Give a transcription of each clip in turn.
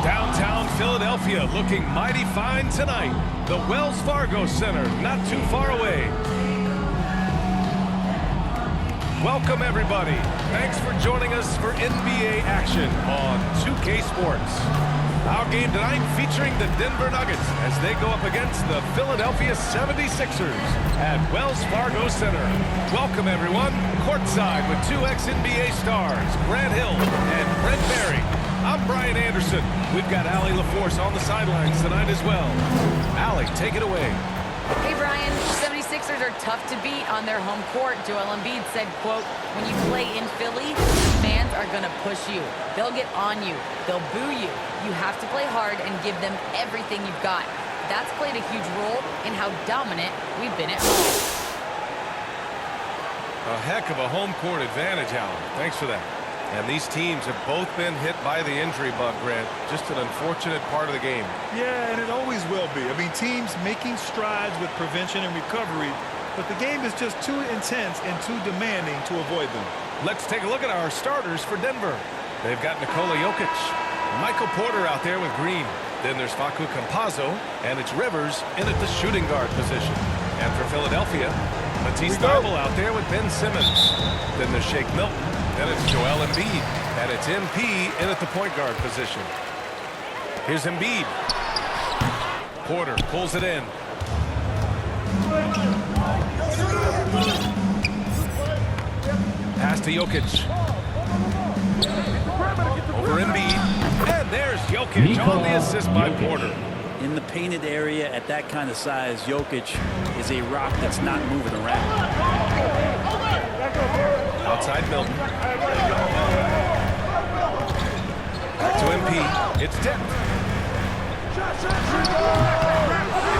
Downtown Philadelphia looking mighty fine tonight. The Wells Fargo Center, not too far away. Welcome, everybody. Thanks for joining us for NBA action on 2K Sports. Our game tonight featuring the Denver Nuggets as they go up against the Philadelphia 76ers at Wells Fargo Center. Welcome, everyone. Courtside with two ex-NBA stars, Grant Hill and Brent Barry. I'm Brian Anderson. We've got Allie LaForce on the sidelines tonight as well. Allie, take it away. Hey, Brian. 76ers are tough to beat on their home court. Joel Embiid said, quote, when you play in Philly, fans are going to push you. They'll get on you. They'll boo you. You have to play hard and give them everything you've got. That's played a huge role in how dominant we've been at home. A heck of a home court advantage, Allie. Thanks for that. And these teams have both been hit by the injury bug, Grant. Just an unfortunate part of the game. Yeah, and it always will be. I mean, teams making strides with prevention and recovery, but the game is just too intense and too demanding to avoid them. Let's take a look at our starters for Denver. They've got Nikola Jokic, Michael Porter out there with Green. Then there's Facu Campazzo, and it's Rivers in at the shooting guard position. And for Philadelphia, Matisse Thybulle out there with Ben Simmons. Then there's Shake Milton. Then it's Joel Embiid, and it's MP in at the point guard position. Here's Embiid. Porter pulls it in. Pass to Jokic. Over Embiid, and there's Jokic on the assist by Porter. In the painted area at that kind of size, Jokic is a rock that's not moving around. Outside Milton. Back to MP. It's tipped. It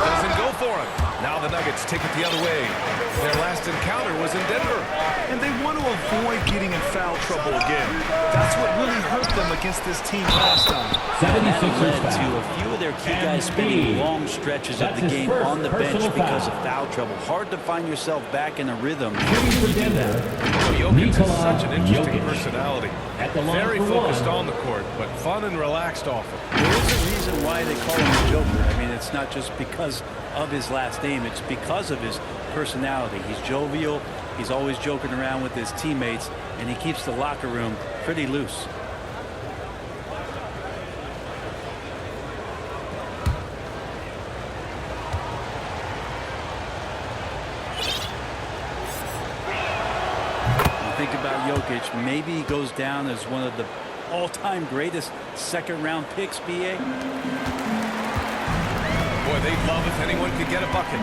doesn't go for him. Now the Nuggets take it the other way. Their last encounter was in Denver. And they want to avoid getting in foul trouble again. That's what really hurt them against this team last time. And that led to a few of their key guys spending long stretches of the game on the bench because of foul trouble. Hard to find yourself back in a rhythm. Jokic is such an interesting personality. Very focused on the court, but fun and relaxed off it. There is a reason why they call him the Joker. I mean, it's not just because of his last name. It's because of his personality. He's jovial. He's always joking around with his teammates, and he keeps the locker room pretty loose. Think about Jokic. Maybe he goes down as one of the all-time greatest second-round picks, B.A. Boy, they'd love if anyone could get a bucket.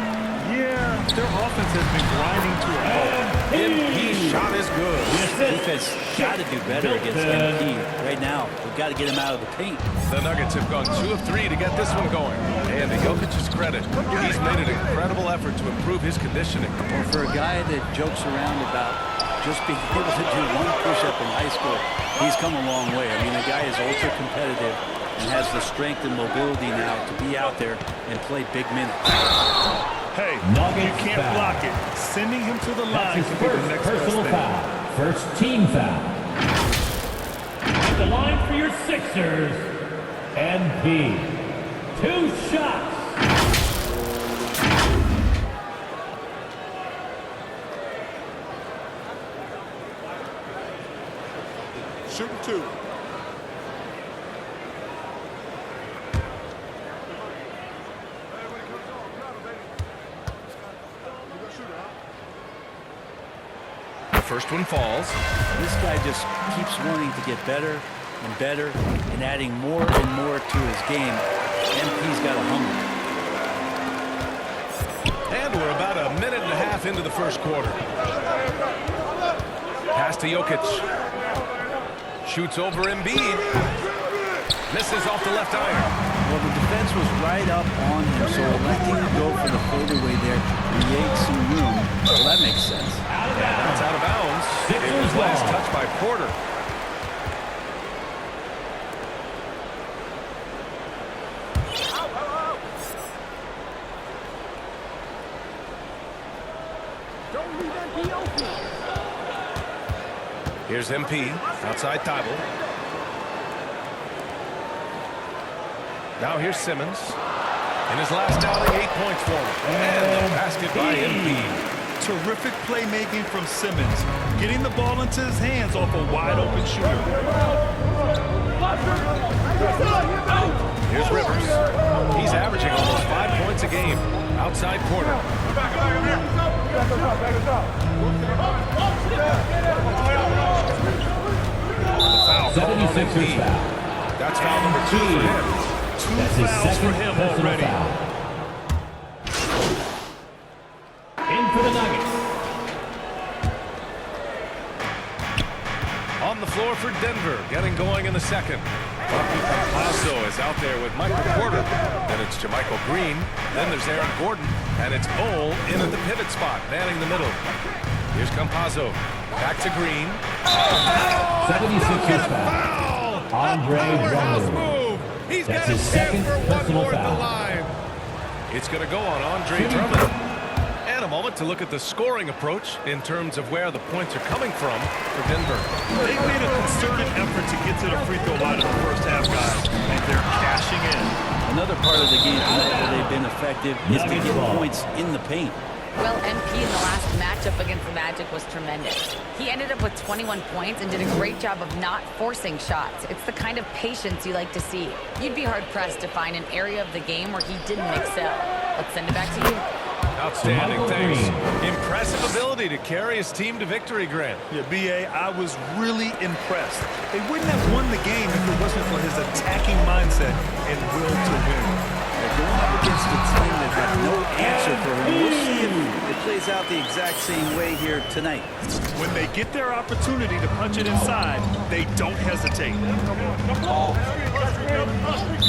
Yeah, their offense has been grinding to a halt. MP's shot is good. Defense got to do better against MP. Right now, we've got to get him out of the paint. The Nuggets have gone 2 of 3 to get this one going. And to Jokic's credit, he's made an incredible effort to improve his conditioning. Well, for a guy that jokes around about just being able to do one push-up in high school, he's come a long way. I mean, the guy is ultra-competitive and has the strength and mobility now to be out there and play big minutes. Hey, you can't block it. Sending him to the line to be the next personal foul. First team foul. At the line for your Sixers, MP. 2 shots. Shooting 2. The first one falls. This guy just keeps wanting to get better and better and adding more and more to his game. MP's got a hunger. And we're about a minute and a half into the first quarter. Pass to Jokic. Shoots over Embiid. Misses off the left iron. Well, the defense was right up on him, so electing to go for the fadeaway there creates some room. Well, that makes sense. That's out of bounds. It was last touched by Porter. Here's MP outside Thybulle. Now here's Simmons. In his last outing, 8 points for him. And the basket by Embiid. Terrific playmaking from Simmons, getting the ball into his hands off a wide-open shooter. Here's Rivers. He's averaging almost 5 points a game. Outside corner. The foul called on 76ers Embiid. foul. That's foul number 2 for him. That's his fouls for second him personal already. foul. In for the Nuggets. On the floor for Denver, getting going in the second. Bucky Campazzo is out there with Michael Porter. Then it's Jermichael Green. Then there's Aaron Gordon. And it's Bol in at the pivot spot, manning the middle. Here's Campazzo. Back to Green. 76ers foul. Andre Powerhouse Drummond. move. He's That's got his his second for one personal more at the foul. line. It's going to go on Andre Drummond. And a moment to look at the scoring approach in terms of where the points are coming from for Denver. They've made a concerted effort to get to the free throw line in the first half, guys, and they're cashing in. Another part of the game tonight where they've been effective is to get points in the paint. Well, MP in the last matchup against the Magic was tremendous. He ended up with 21 points and did a great job of not forcing shots. It's the kind of patience you like to see. You'd be hard-pressed to find an area of the game where he didn't excel. Let's send it back to you. Outstanding, Jermichael thanks. Green. Impressive ability to carry his team to victory, Grant. Yeah, B.A., I was really impressed. They wouldn't have won the game if it wasn't for his attacking mindset and will to win. They're going up against a team that has no answer for him. We'll see if it plays out the exact same way here tonight. When they get their opportunity to punch it inside, they don't hesitate.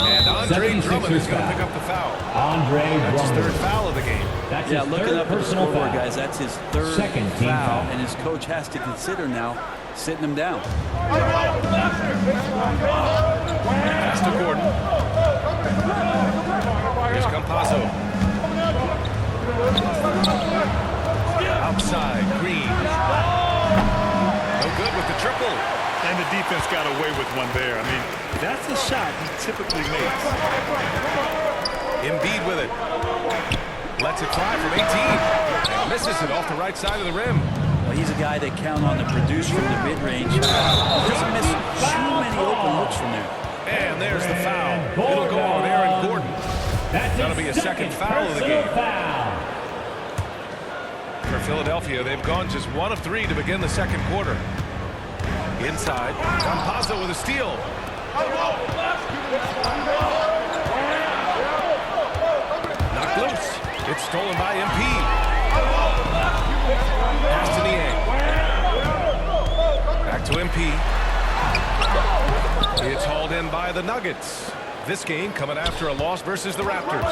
And Andre Drummond is 76ers going to foul. pick up the foul. Andre That's his third Drummond. foul of the game. That's Yeah, his looking third up at the personal scoreboard, foul. guys, that's his third Second team foul. and his coach has to consider now sitting him down. Pass to Gordon. Here's Campazzo. Outside, Green. No good with the triple. And the defense got away with one there. I mean, that's a shot he typically makes. Embiid with it. Lets it fly from 18. And misses it off the right side of the rim. Well, he's a guy that count on to produce from the mid-range. He doesn't miss too many open looks from there. And there's the foul. It'll go on Aaron Gordon. That'll be a second foul of the game. For Philadelphia, they've gone just 1 of 3 to begin the second quarter. Inside, Campazzo with a steal. Knocked loose. It's stolen by MP. Pass to Niang. Back to MP. It's hauled in by the Nuggets. This game coming after a loss versus the Raptors.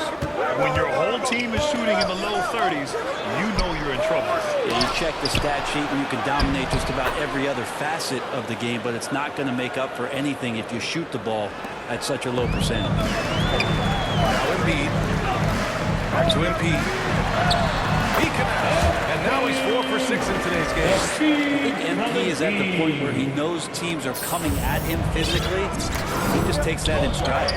When your whole team is shooting in the low 30s, you know you're in trouble. Yeah, you check the stat sheet and you can dominate just about every other facet of the game, but it's not going to make up for anything if you shoot the ball at such a low percentage. Now Embiid. Back to MP. He connects. And now he's 4 for 6 in today's game. I think MP is at the point where he knows teams are coming at him physically. He just takes that in stride.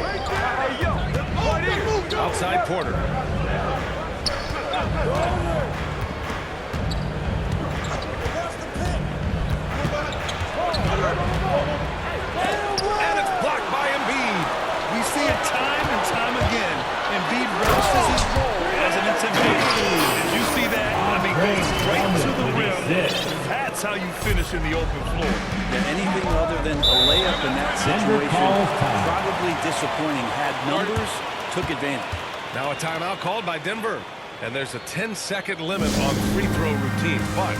Outside Porter. And it's blocked by Embiid. We see it time and time again. Embiid relishes his role as an intimidator. Did you see that? I mean, goes right to the rim. That's how you finish in the open floor. Yeah, anything other than a layup in that situation, probably disappointing. Had numbers, took advantage. Now a timeout called by Denver. And there's a 10-second limit on free throw routines. But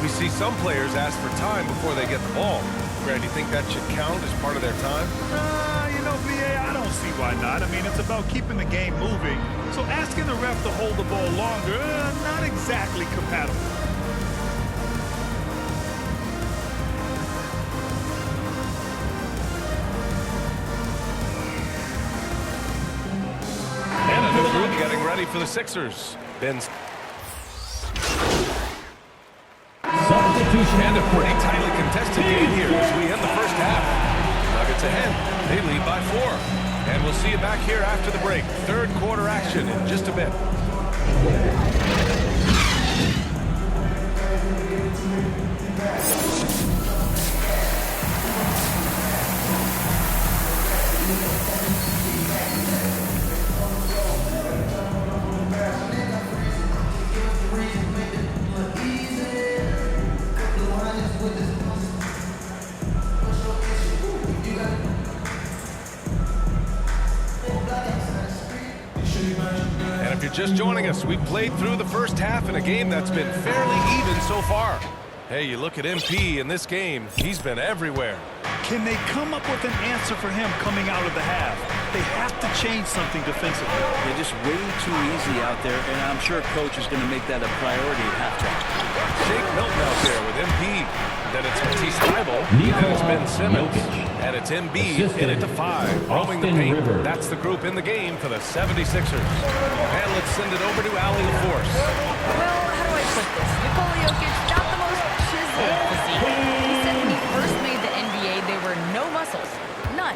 we see some players ask for time before they get the ball. Grant, do you think that should count as part of their time? You know, B.A., I don't see why not. I mean, it's about keeping the game moving. So asking the ref to hold the ball longer, not exactly compatible. And a new group getting ready for the Sixers. Ben's Substitution and a pretty tightly contested game here as we end the first half. Nuggets ahead. They lead by 4. And And we'll see you back here after the break. Third quarter action in just a bit. And if you're just joining us, we played through the first half in a game that's been fairly even so far. Hey, you look at MP in this game, he's been everywhere. Can they come up with an answer for him coming out of the half? They have to change something defensively. They're just way too easy out there, and I'm sure Coach is going to make that a priority at halftime. Shake Milton out there with MP. Then it's Matisse Thybulle, and it's Ben Simmons. And it's MB in it to 5. Roaming the paint. That's the group in the game for the 76ers. And let's send it over to Allie LaForce. Well, how do I put this? Nikola Jokic, not the most chiseled physique. He said when he first made the NBA, there were no muscles. None.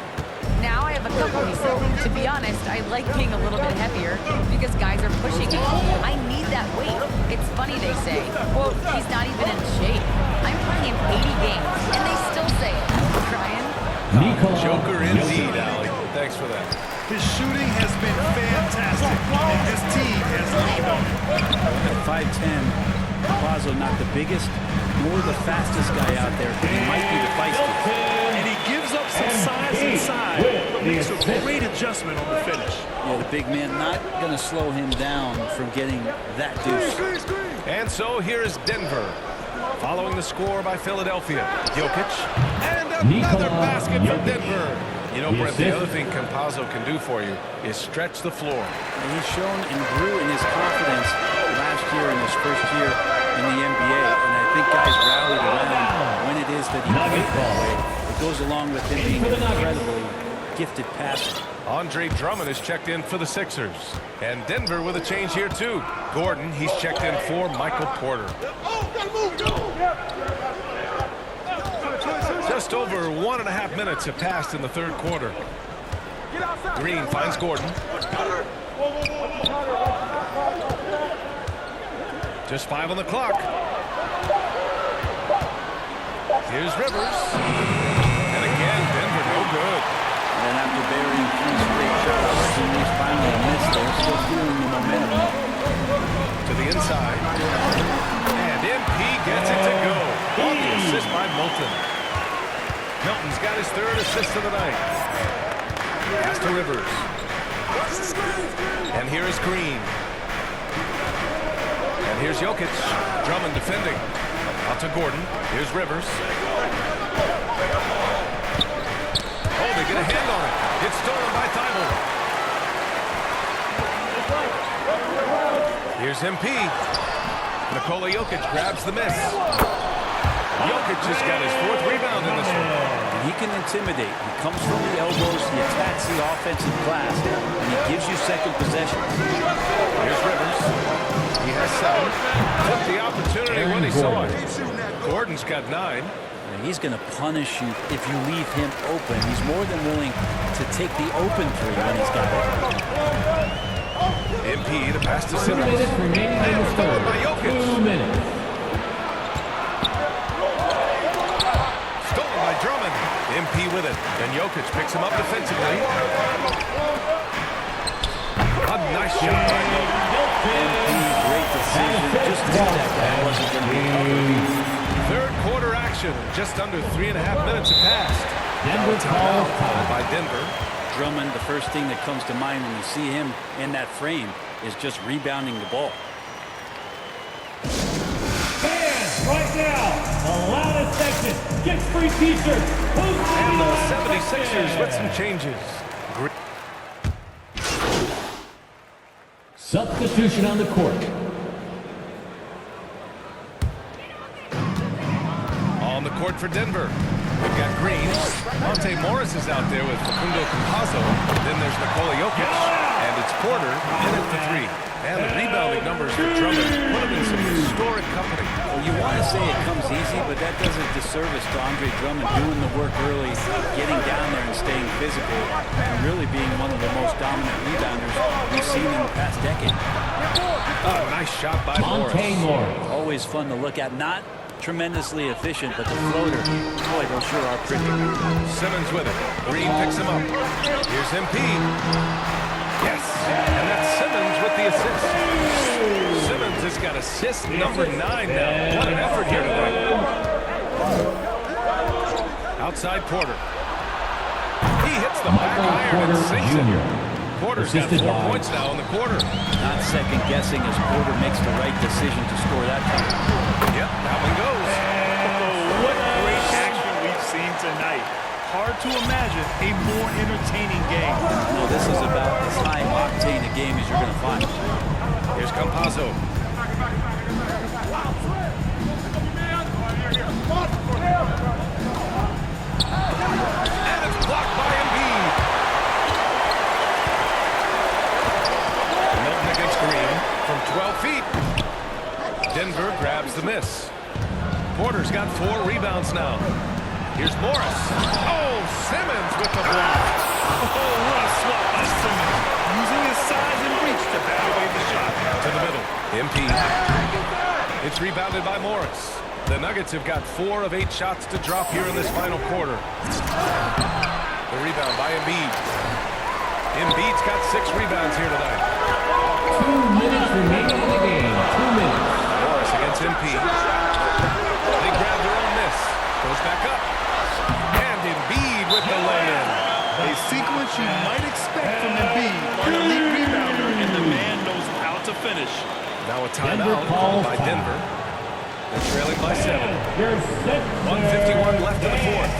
Now I have a couple, he said. To be honest, I like being a little bit heavier because guys are pushing me. I need that weight. It's funny they say, quote, he's not even in shape. I'm playing 80 games, and they still say it. Crying. Joker indeed, Allie. Thanks for that. His shooting has been fantastic, and this team has leaned on him. At 5'10", Plazo not the biggest nor the fastest guy out there, but he might be the feistiest. And he gives up some size inside, but makes a great adjustment on the finish. Yeah, the big man not going to slow him down from getting that deuce. And so here is Denver, following the score by Philadelphia. Jokic, and another basket for Denver. You know, Brett, the other thing Campazzo can do for you is stretch the floor. And he's shown and grew in his confidence last year in his first year in the NBA, and I think guys rallied around when it is that he plays that way. It goes along with him being an incredibly gifted passer. Andre Drummond is checked in for the Sixers. And Denver with a change here, too. Gordon, he's checked in for Michael Porter. Just over 1.5 minutes have passed in the third quarter. Green finds Gordon. Just 5 on the clock. Here's Rivers. And again, Denver no good. And after burying 3 straight shot opportunities, finally missed. They're still feeling the momentum. To the inside. And MP gets it to go. On the assist by Milton. Milton's got his 3rd assist of the night. Pass to Rivers. And here is Green. And here's Jokic. Drummond defending. Out to Gordon. Here's Rivers. Oh, they get a hand on it. It's stolen by Thybulle. Here's MP. Nikola Jokic grabs the miss. Jokic just got his 4th rebound in this one. He can intimidate. He comes from the elbows, he attacks the offensive glass, and he gives you second possession. Here's Rivers. He has 7. Took the opportunity when he saw it. Gordon's got 9. And he's going to punish you if you leave him open. He's more than willing to take the open 3 when he's got it. MP to pass to Simmons. 2 minutes remaining in the Stolen third. by Jokic. 2 minutes. Stolen by Drummond. MP with it. And Jokic picks him up defensively. A nice shot by Jokic. MP, great decision. Just knew that wasn't going to be covered. Third quarter action. Just under 3.5 minutes have passed. Denver calls time. By Denver. Drummond, the first thing that comes to mind when you see him in that frame is just rebounding the ball. Fans, right now, the loudest section gets free t-shirts. And the 76ers with some changes. Substitution on the court. On the court for Denver. We've got Green. Monte Morris is out there with Facundo Campazzo. Then there's Nikola Jokic. And it's Porter in it for three. And the rebounding numbers for Drummond put him in some historic company. Well, you want to say it comes easy, but that does a disservice to Andre Drummond doing the work early, getting down there and staying physical, and really being one of the most dominant rebounders we've seen in the past decade. Oh, nice shot by Morris. Always fun to look at. Not tremendously efficient, but the floater, boy, those sure are pretty. Simmons with it. Green picks him up. Here's MP. Yes, and that's Simmons with the assist. Simmons has got assist number 9 now. What an effort here tonight. Outside Porter. He hits the back iron and sinks it. Porter's got 4 points now in the quarter. Not second guessing as Porter makes the right decision to score that time. Yep, that one goes. Oh, what great action we've seen tonight. Hard to imagine a more entertaining game. No, this is about as high octane a game as you're going to find. Here's Campazzo. And it's blocked by Embiid. Milton against Green from 12 feet. Denver grabs the miss. Porter's got 4 rebounds now. Here's Morris. Oh, Simmons with the block. Oh, what a swat by Simmons. Using his size and reach to bat away the shot. To the middle. MP. It's rebounded by Morris. The Nuggets have got 4 of 8 shots to drop here in this final quarter. The rebound by Embiid. Embiid's got 6 rebounds here tonight. 2 minutes remaining in the game. 2 minutes. Morris against MP. They grab their own miss. Goes back up. And Embiid with the lay-in. A sequence you might expect from Embiid, an elite rebounder, and the man knows how to finish. Now a timeout called by Denver. They're trailing by 7. 1:51 left in the fourth.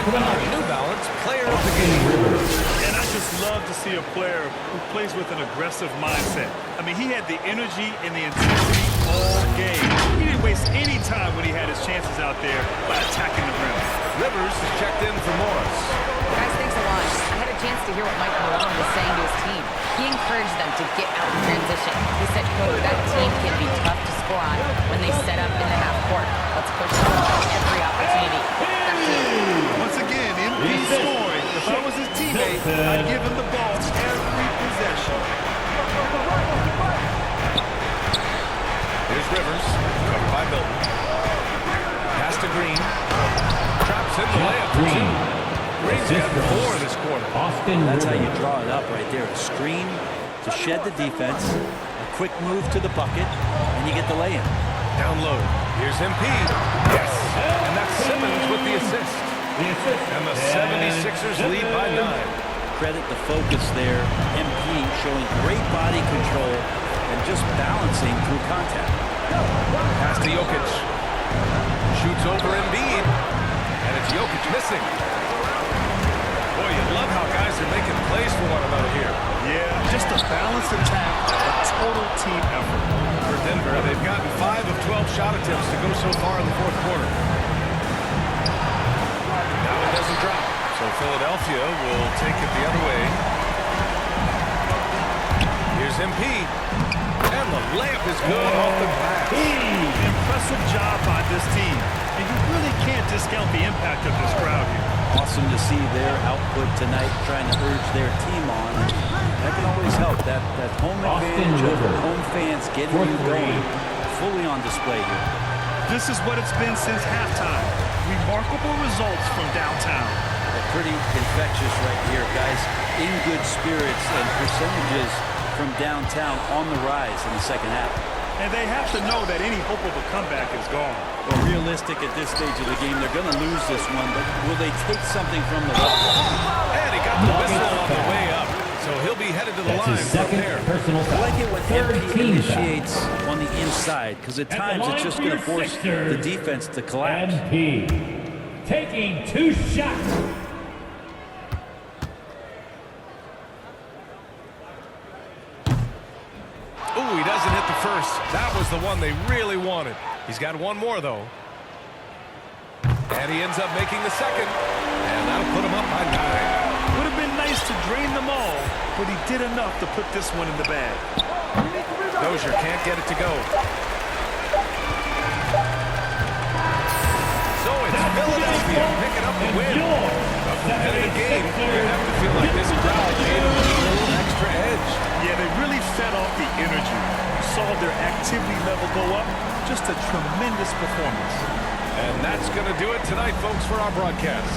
New Balance Player of the Game. And I just love to see a player who plays with an aggressive mindset. I mean, he had the energy and the intensity all game. He didn't waste any time when he had his chances out there by attacking the rim. Rivers is checked in for Morris. Guys, thanks a lot. I had a chance to hear what Mike Malone was saying to his team. He encouraged them to get out in transition. He said, quote, that team can be tough to score on when they set up in the half court. Let's push them on every opportunity. Once again, MP scoring. If I was his teammate, I'd give him the ball every possession. Here's Rivers, covered by Milton. Pass to Green. Traps in the layup for 2. Green's got 4 this quarter. That's how you draw it up right there. A screen to shed the defense, a quick move to the bucket, and you get the lay-in. Down low. Here's MP. Yes. And that's Simmons with the assist. And the 76ers lead by 9. Credit the focus there. MP showing great body control and just balancing through contact. Pass to Jokic. Shoots over Embiid. And it's Jokic missing. Boy, you love how guys are making plays for one another here. Yeah, just a balanced attack, a total team effort. For Denver, they've gotten 5 of 12 shot attempts to go so far in the fourth quarter. Now it doesn't drop. So Philadelphia will take it the other way. Here's MP. And the layup is good off the glass. impressive job by this team, and you really can't discount the impact of this crowd here. Awesome to see their output tonight, trying to urge their team on. That can always help. That home advantage of the home fans getting you going, fully on display here. This is what it's been since halftime. Remarkable results from downtown. Pretty infectious right here, guys. In good spirits and percentages from downtown on the rise in the second half. And they have to know that any hope of a comeback is gone. Well, realistic at this stage of the game, they're going to lose this one, but will they take something from the loss? And he got the whistle on the way up, so he'll be headed to the That's line his from second there. personal I foul. like it when Third MP team initiates on the inside, because at times it's just going to force the defense to collapse. MP taking 2 shots. Ooh, he doesn't hit the first. That was the one they really wanted. He's got one more, though. And he ends up making the second. And that'll put him up by 9. Would have been nice to drain them all, but he did enough to put this one in the bag. Dozier can't get it to go. So it's Philadelphia picking up the win. A competitive game. You have to feel like this crowd gave them a little extra edge. Yeah, they really fed off the energy. You saw their activity level go up. Just a tremendous performance. And that's going to do it tonight, folks, for our broadcast.